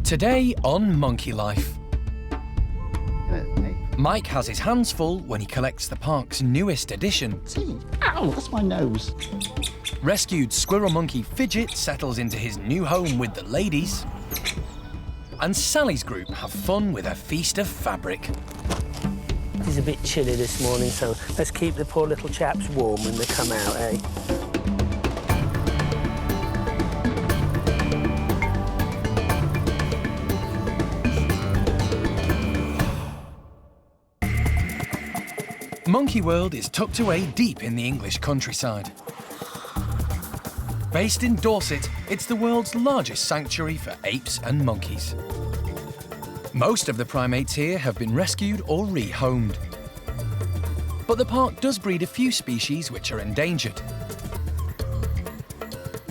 Today on Monkey Life. Mike has his hands full when he collects the park's newest addition. See? Ow, that's my nose. Rescued squirrel monkey Fidget settles into his new home with the ladies. And Sally's group have fun with a feast of fabric. It's a bit chilly this morning, so let's keep the poor little chaps warm when they come out, eh? Monkey World is tucked away deep in the English countryside. Based in Dorset, it's the world's largest sanctuary for apes and monkeys. Most of the primates here have been rescued or rehomed. But the park does breed a few species which are endangered,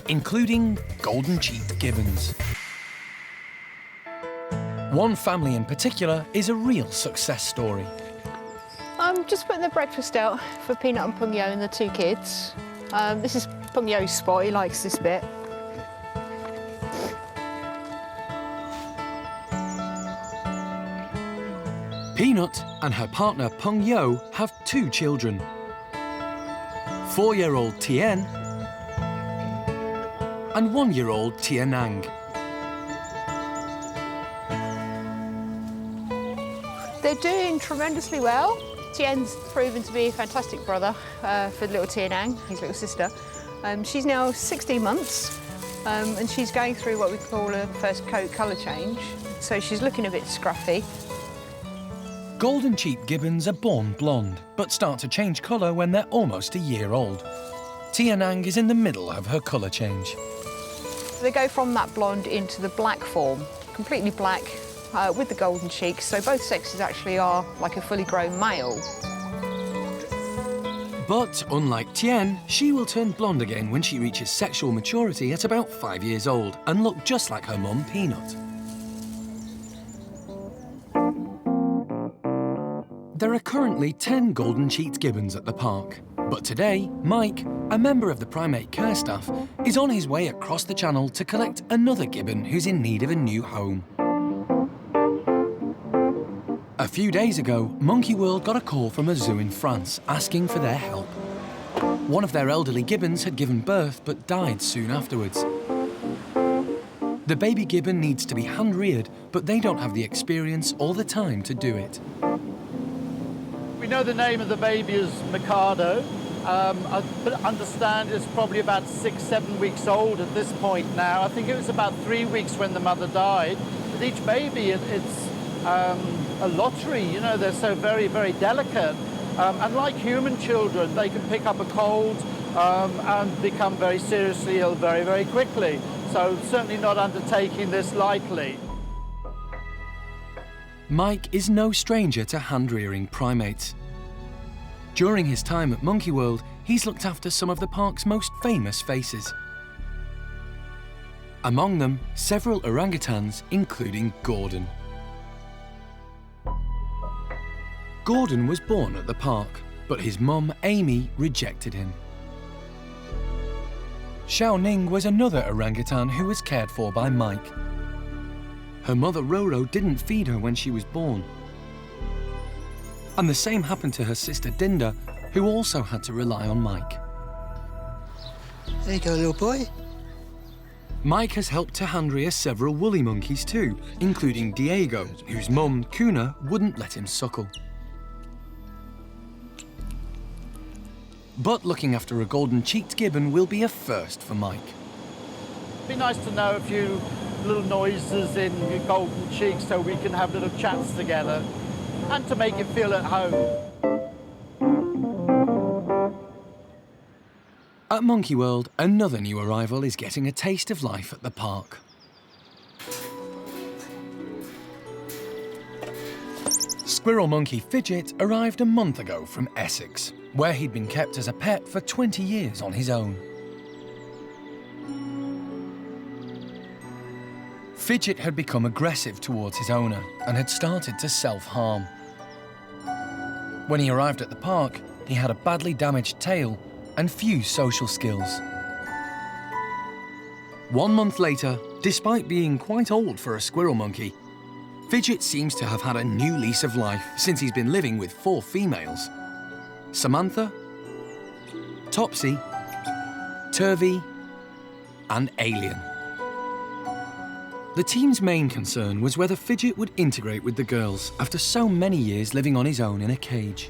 including golden-cheeked gibbons. One family in particular is a real success story. I'm just putting the breakfast out for Peanut and Pungyo and the two kids. This is Pungyo's spot, he likes this bit. Peanut and her partner Pungyo have two children. 4-year-old Tien and 1-year-old Tianang. They're doing tremendously well. Tien's proven to be a fantastic brother for little Tianang, his little sister. She's now 16 months and she's going through what we call a first coat colour change. So she's looking a bit scruffy. Golden-cheeked gibbons are born blonde, but start to change colour when they're almost a year old. Tianang is in the middle of her colour change. They go from that blonde into the black form, completely black, with the golden cheeks, so both sexes actually are like a fully grown male. But unlike Tien, she will turn blonde again when she reaches sexual maturity at about 5 years old and look just like her mum, Peanut. There are currently 10 golden-cheeked gibbons at the park, but today, Mike, a member of the primate care staff, is on his way across the channel to collect another gibbon who's in need of a new home. A few days ago, Monkey World got a call from a zoo in France asking for their help. One of their elderly gibbons had given birth but died soon afterwards. The baby gibbon needs to be hand-reared, but they don't have the experience or the time to do it. We know the name of the baby is Mikado. I understand it's probably about 6-7 weeks old at this point now. I think it was about 3 weeks when the mother died. With each baby, it's a lottery, you know, they're so very, very delicate. And like human children, they can pick up a cold and become very seriously ill very, very quickly. So certainly not undertaking this lightly. Mike is no stranger to hand-rearing primates. During his time at Monkey World, he's looked after some of the park's most famous faces. Among them, several orangutans, including Gordon. Gordon was born at the park, but his mum, Amy, rejected him. Xiao Ning was another orangutan who was cared for by Mike. Her mother, Roro, didn't feed her when she was born. And the same happened to her sister, Dinda, who also had to rely on Mike. There you go, little boy. Mike has helped to hand-rear several woolly monkeys too, including Diego, whose mum, Kuna, wouldn't let him suckle. But looking after a golden-cheeked gibbon will be a first for Mike. It'd be nice to know a few little noises in your golden cheeks so we can have little chats together and to make it feel at home. At Monkey World, another new arrival is getting a taste of life at the park. Squirrel monkey Fidget arrived a month ago from Essex, where he'd been kept as a pet for 20 years on his own. Fidget had become aggressive towards his owner and had started to self-harm. When he arrived at the park, he had a badly damaged tail and few social skills. 1 month later, Despite being quite old for a squirrel monkey, Fidget seems to have had a new lease of life since he's been living with 4 females. Samantha, Topsy, Turvy, and Alien. The team's main concern was whether Fidget would integrate with the girls after so many years living on his own in a cage.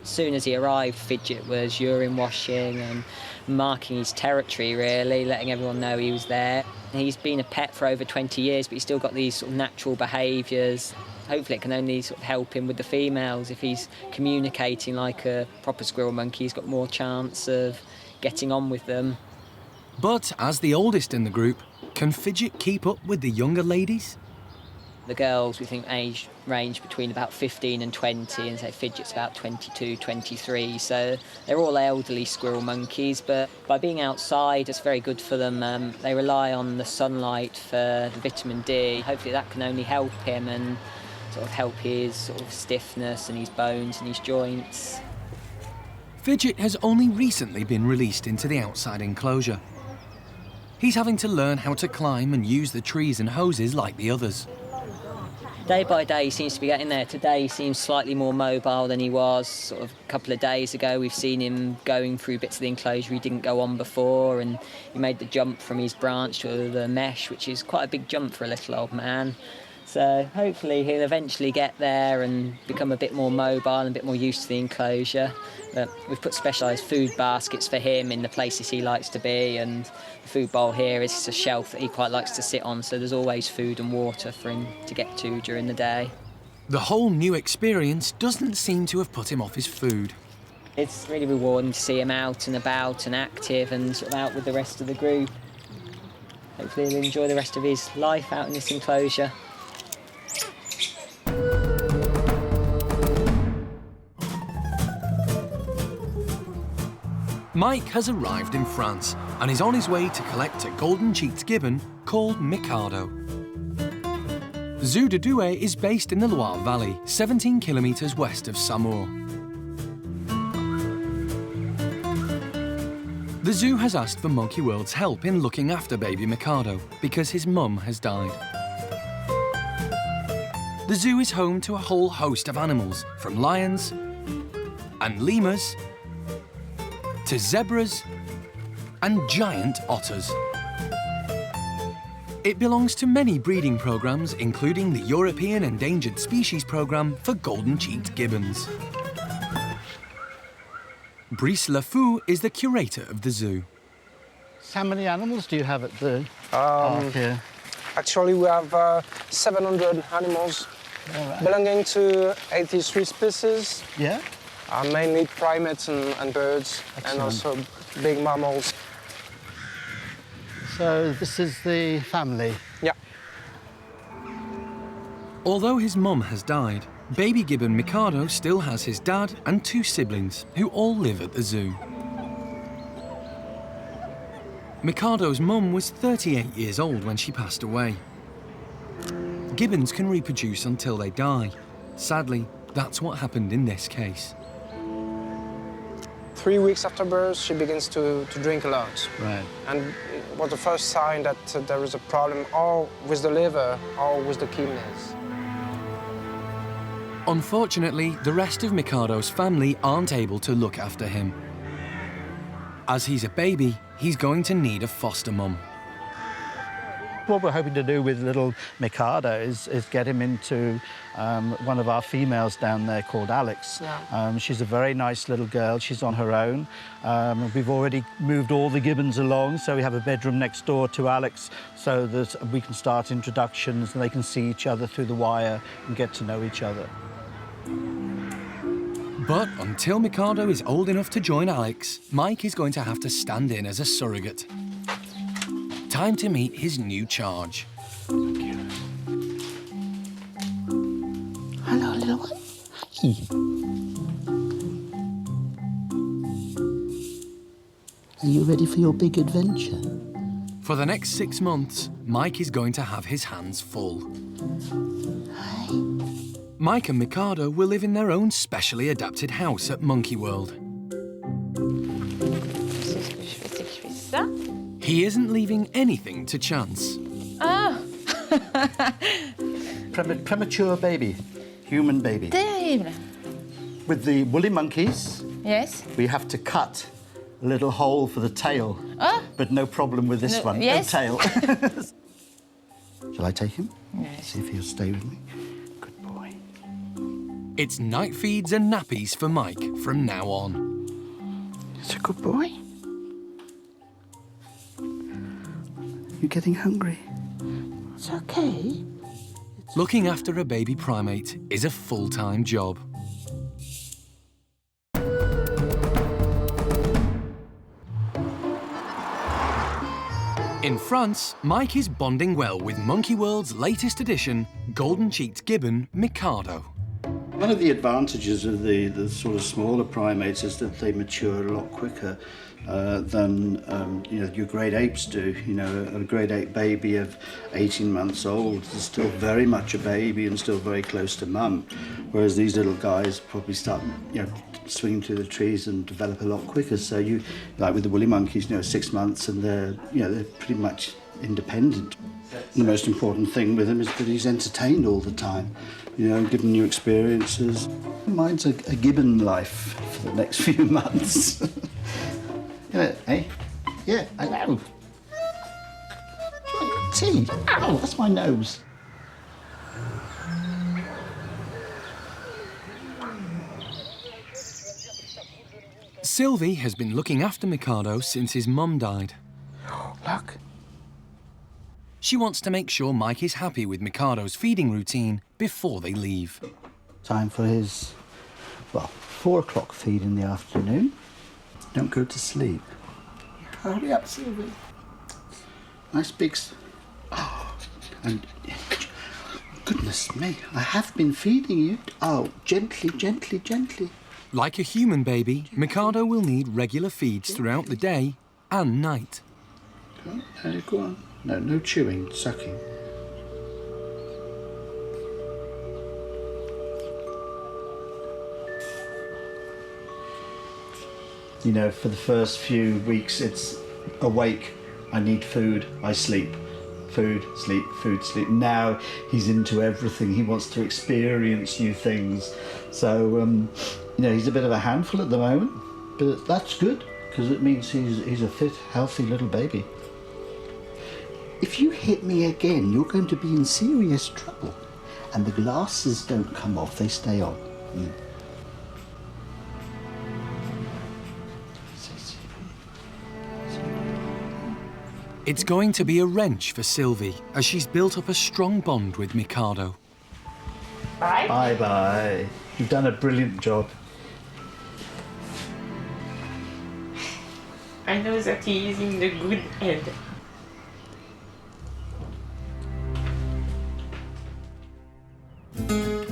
As soon as he arrived, Fidget was urine washing and marking his territory, really, letting everyone know he was there. He's been a pet for over 20 years, but he's still got these sort of natural behaviours. Hopefully it can only sort of help him with the females. If he's communicating like a proper squirrel monkey, he's got more chance of getting on with them. But as the oldest in the group, can Fidget keep up with the younger ladies? The girls, we think, age range between about 15 and 20, and say Fidget's about 22, 23. So they're all elderly squirrel monkeys, but by being outside, it's very good for them. They rely on the sunlight for the vitamin D. Hopefully that can only help him and sort of help his sort of stiffness and his bones and his joints. Fidget has only recently been released into the outside enclosure. He's having to learn how to climb and use the trees and hoses like the others. Day by day he seems to be getting there. Today he seems slightly more mobile than he was sort of a couple of days ago. We've seen him going through bits of the enclosure he didn't go on before, and he made the jump from his branch to the mesh, which is quite a big jump for a little old man. So hopefully he'll eventually get there and become a bit more mobile and a bit more used to the enclosure. But we've put specialised food baskets for him in the places he likes to be, and the food bowl here is a shelf that he quite likes to sit on, so there's always food and water for him to get to during the day. The whole new experience doesn't seem to have put him off his food. It's really rewarding to see him out and about and active and sort of out with the rest of the group. Hopefully he'll enjoy the rest of his life out in this enclosure. Mike has arrived in France and is on his way to collect a golden-cheeked gibbon called Mikado. Zoo de Douai is based in the Loire Valley, 17 kilometres west of Saumur. The zoo has asked for Monkey World's help in looking after baby Mikado because his mum has died. The zoo is home to a whole host of animals, from lions and lemurs to zebras and giant otters. It belongs to many breeding programs, including the European Endangered Species Programme for golden-cheeked gibbons. Brice Lafou is the curator of the zoo. How many animals do you have at the park here? Actually, we have 700 animals belonging to 83 species. Yeah? Mainly primates and birds. Excellent. And also big mammals. So this is the family? Yeah. Although his mum has died, baby gibbon Mikado still has his dad and 2 siblings who all live at the zoo. Mikado's mum was 38 years old when she passed away. Gibbons can reproduce until they die. Sadly, that's what happened in this case. 3 weeks after birth, she begins to drink a lot. Right. And it was the first sign that there is a problem or with the liver or with the kidneys. Unfortunately, the rest of Mikado's family aren't able to look after him. As he's a baby, he's going to need a foster mum. What we're hoping to do with little Mikado is get him into one of our females down there called Alex. Yeah. She's a very nice little girl. She's on her own. We've already moved all the gibbons along, so we have a bedroom next door to Alex so that we can start introductions and they can see each other through the wire and get to know each other. But until Mikado is old enough to join Alex, Mike is going to have to stand in as a surrogate. Time to meet his new charge. Hello, little one. Hi. Are you ready for your big adventure? For the next 6 months, Mike is going to have his hands full. Hi. Mike and Mikado will live in their own specially adapted house at Monkey World. He isn't leaving anything to chance. Ah! Premature baby, human baby. Terrible. With the woolly monkeys, Yes. we have to cut a little hole for the tail. Ah! But no problem with this No, one, yes. no tail. Shall I take him? Yes. See if he'll stay with me. Good boy. It's night feeds and nappies for Mike from now on. It's a good boy. You getting hungry? It's okay. Looking after a baby primate is a full-time job. In France, Mike is bonding well with Monkey World's latest addition, golden-cheeked gibbon, Mikado. One of the advantages of the sort of smaller primates is that they mature a lot quicker than your great apes do. You know, a great ape baby of 18 months old is still very much a baby and still very close to mum, whereas these little guys probably start, swinging through the trees and develop a lot quicker. So you, like with the woolly monkeys, 6 months and they're pretty much independent. The most important thing with him is that he's entertained all the time, given new experiences. Mine's a Gibbon life for the next few months. Eh? Yeah, I know. Tea. Ow, that's my nose. Sylvie has been looking after Mikado since his mum died. Look. She wants to make sure Mike is happy with Mikado's feeding routine before they leave. Time for his, 4 o'clock feed in the afternoon. Don't go to sleep. Hurry up, Sylvie. Nice big... and... Goodness me, I have been feeding you. Oh, gently, gently, gently. Like a human baby, Mikado will need regular feeds throughout the day and night. Go on. No chewing, sucking. For the first few weeks, it's awake, I need food, I sleep. Food, sleep, food, sleep. Now he's into everything. He wants to experience new things. So, he's a bit of a handful at the moment, but that's good, because it means he's a fit, healthy little baby. If you hit me again, you're going to be in serious trouble. And the glasses don't come off, they stay on. It's going to be a wrench for Sylvie as she's built up a strong bond with Mikado. Bye. Bye-bye. You've done a brilliant job. I know that he is in the good head.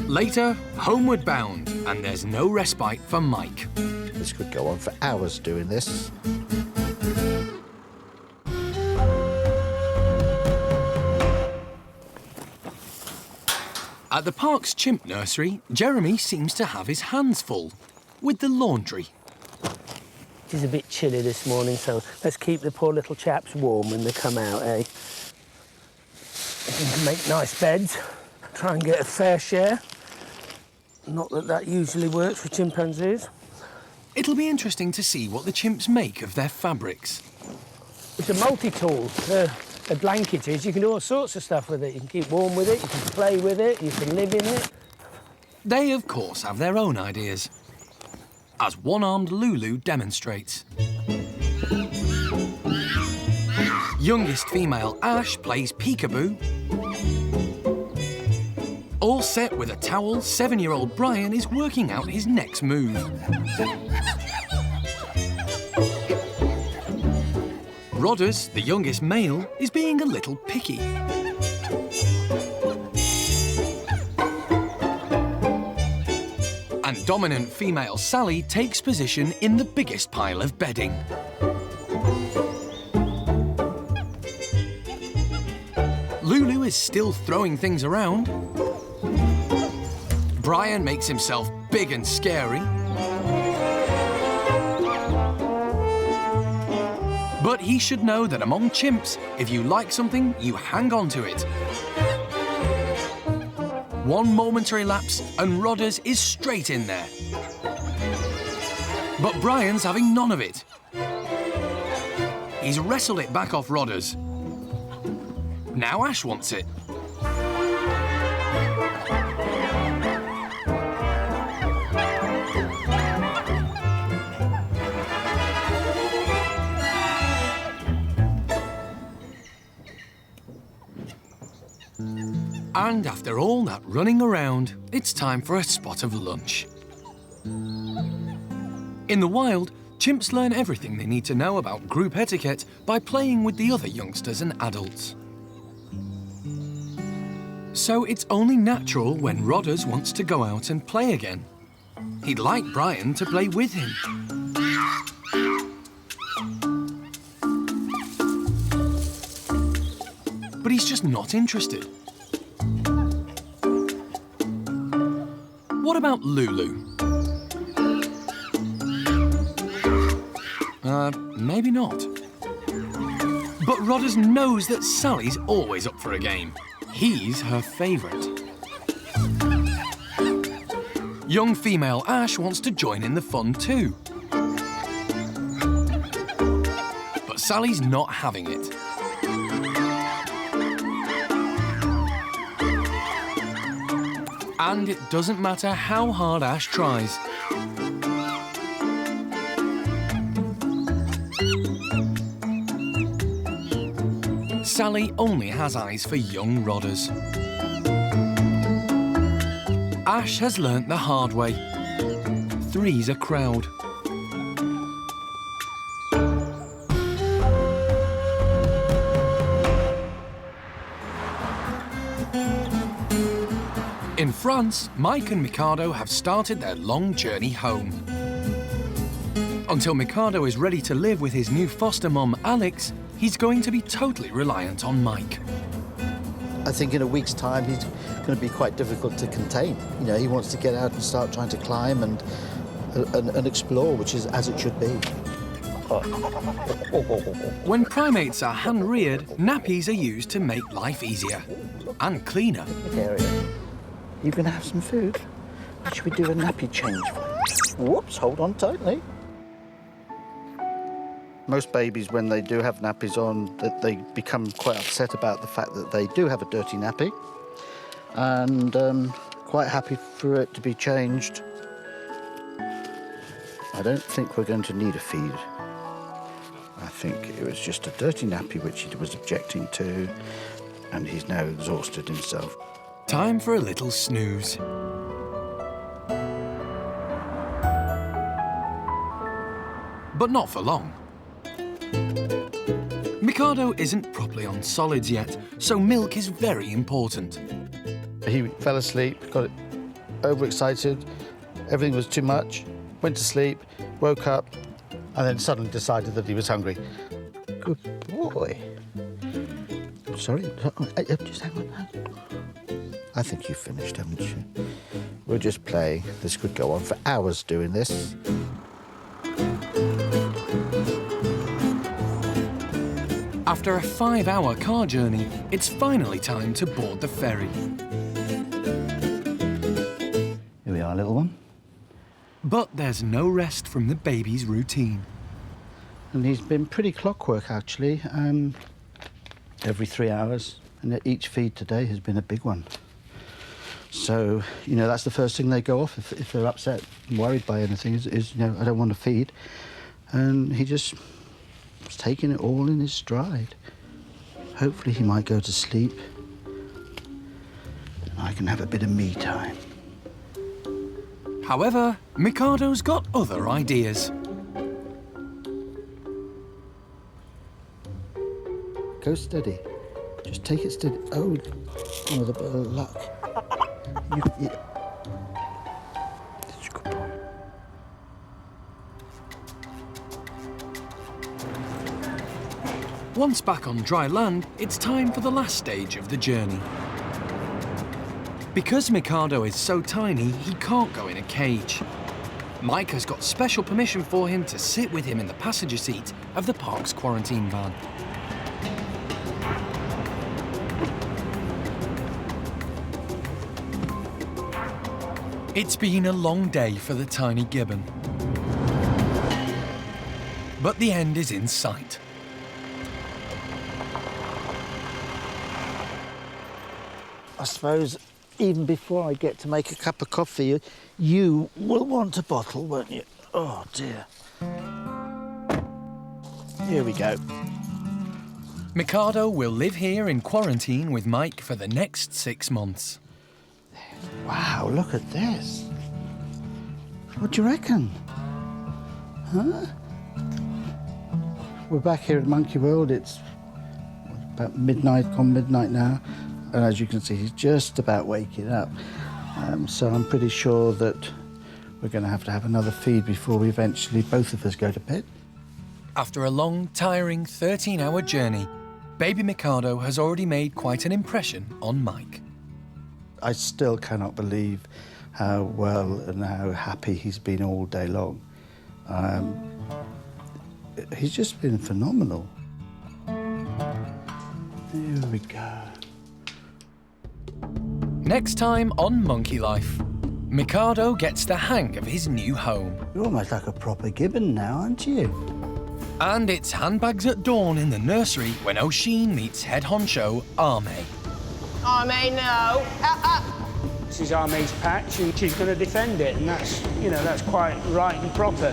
Later, homeward bound, and there's no respite for Mike. This could go on for hours doing this. At the park's Chimp Nursery, Jeremy seems to have his hands full with the laundry. It is a bit chilly this morning, so let's keep the poor little chaps warm when they come out, eh? We can make nice beds, try and get a fair share. Not that usually works for chimpanzees. It'll be interesting to see what the chimps make of their fabrics. It's a multi-tool. A blanket is. You can do all sorts of stuff with it. You can keep warm with it, you can play with it, you can live in it. They, of course, have their own ideas, as one-armed Lulu demonstrates. Youngest female Ash plays peekaboo. All set with a towel, 7-year-old Brian is working out his next move. Rodders, the youngest male, is being a little picky. And dominant female Sally takes position in the biggest pile of bedding. Lulu is still throwing things around. Brian makes himself big and scary. But he should know that among chimps, if you like something, you hang on to it. One momentary lapse and Rodders is straight in there. But Brian's having none of it. He's wrestled it back off Rodders. Now Ash wants it. And after all that running around, it's time for a spot of lunch. In the wild, chimps learn everything they need to know about group etiquette by playing with the other youngsters and adults. So it's only natural when Rodders wants to go out and play again. He'd like Brian to play with him. But he's just not interested. What about Lulu? Maybe not. But Rodders knows that Sally's always up for a game. He's her favourite. Young female Ash wants to join in the fun too. But Sally's not having it. And it doesn't matter how hard Ash tries. Sally only has eyes for young Rodders. Ash has learnt the hard way. Three's a crowd. In France, Mike and Mikado have started their long journey home. Until Mikado is ready to live with his new foster mum, Alex, he's going to be totally reliant on Mike. I think in a week's time he's going to be quite difficult to contain. You know, he wants to get out and start trying to climb and explore, which is as it should be. When primates are hand-reared, nappies are used to make life easier and cleaner. You going to have some food? Should we do a nappy change? Whoops, hold on tightly. Most babies, when they do have nappies on, they become quite upset about the fact that they do have a dirty nappy, and quite happy for it to be changed. I don't think we're going to need a feed. I think it was just a dirty nappy which he was objecting to, and he's now exhausted himself. Time for a little snooze. But not for long. Mikado isn't properly on solids yet, so milk is very important. He fell asleep, got overexcited, everything was too much, went to sleep, woke up, and then suddenly decided that he was hungry. Good boy. Sorry, just hang on. I think you've finished, haven't you? We'll just play. This could go on for hours doing this. After a 5-hour car journey, it's finally time to board the ferry. Here we are, little one. But there's no rest from the baby's routine. And he's been pretty clockwork, actually. Every 3 hours. And each feed today has been a big one. So, you know, that's the first thing they go off if they're upset and worried by anything is, you know, I don't want to feed. And he just was taking it all in his stride. Hopefully he might go to sleep. And I can have a bit of me time. However, Mikado's got other ideas. Go steady. Just take it steady. Oh, with a bit of luck. You. That's a good boy. Once back on dry land, it's time for the last stage of the journey. Because Mikado is so tiny, he can't go in a cage. Mike has got special permission for him to sit with him in the passenger seat of the park's quarantine van. It's been a long day for the tiny Gibbon. But the end is in sight. I suppose even before I get to make a cup of coffee, you will want a bottle, won't you? Oh, dear. Here we go. Mikado will live here in quarantine with Mike for the next 6 months. Wow, look at this. What do you reckon? Huh? We're back here at Monkey World. It's about midnight, gone midnight now. And as you can see, he's just about waking up. So I'm pretty sure that we're going to have another feed before we eventually, both of us, go to bed. After a long, tiring 13-hour journey, baby Mikado has already made quite an impression on Mike. I still cannot believe how well and how happy he's been all day long. He's just been phenomenal. Here we go. Next time on Monkey Life, Mikado gets the hang of his new home. You're almost like a proper Gibbon now, aren't you? And it's handbags at dawn in the nursery when O'Sheen meets head honcho Arme. Arme, no. This is Arme's patch and she's going to defend it, and that's, you know, that's quite right and proper.